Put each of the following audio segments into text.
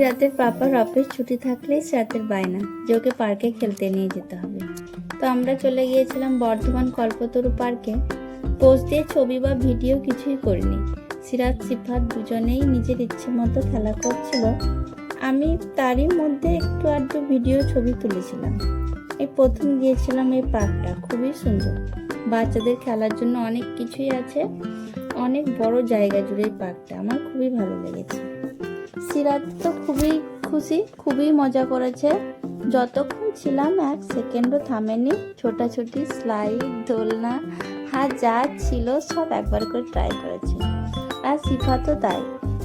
সিরাতের পাপার অফিস ছুটি থাকলেই সিরাতের বায়না যে ওকে পার্কে খেলতে নিয়ে যেতে হবে। তো আমরা চলে গিয়েছিলাম বর্ধমান কল্পতরু পার্কে। পোস্ট দিয়ে ছবি বা ভিডিও কিছুই করিনি। সিরাত সিফাত দুজনেই নিজের ইচ্ছে মতো খেলা করছিল। আমি তারই মধ্যে একটু আধটু ভিডিও ছবি তুলেছিলাম। এই প্রথম গিয়েছিলাম এই পার্কটা, খুবই সুন্দর। বাচ্চাদের খেলার জন্য অনেক কিছুই আছে, অনেক বড় জায়গা জুড়ে এই পার্কটা। আমার খুবই ভালো লেগেছে। সিরাত তো খুবই খুশি, খুবই মজা করেছে। যতক্ষণ ছিলাম 1 সেকেন্ডও থামেনি। ছোটাছুটি, স্লাইড, দোলনা আর যা ছিল সব একবার করে ট্রাই করেছে। আর সিফাতও তাই,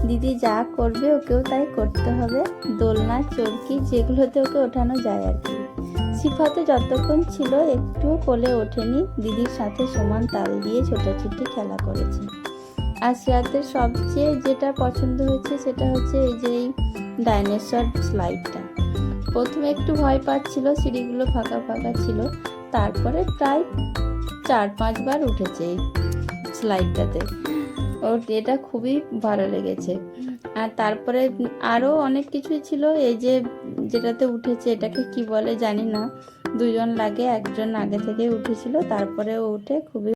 দিদি যা করবে ওকেও তাই করতে হবে। দোলনা, চরকি যেগুলোতে ওকে ওঠানো যায় আর কি। সিফাতও যতক্ষণ ছিল একটু কোলে ওঠেনি, দিদির সাথে সমান তাল দিয়ে ছোটাছুটি খেলা করেছে। আর সিরাতের সবচেয়ে যেটা পছন্দ হয়েছে সেটা হচ্ছে এই যে এই ডাইনোসর স্লাইডটা। প্রথমে একটু ভয় পাচ্ছিল, সিঁড়িগুলো ফাঁকা ফাঁকা ছিল। তারপরে প্রায় 4-5 বার উঠেছে এই স্লাইডটাতে। ওর এটা খুবই ভালো লেগেছে। আর তারপরে আরও অনেক কিছুই ছিল। এই যে যেটাতে উঠেছে এটাকে কি বলে জানি না, দুজন লাগে, একজন আগে থেকে উঠেছিল, তারপরে ও উঠে খুবই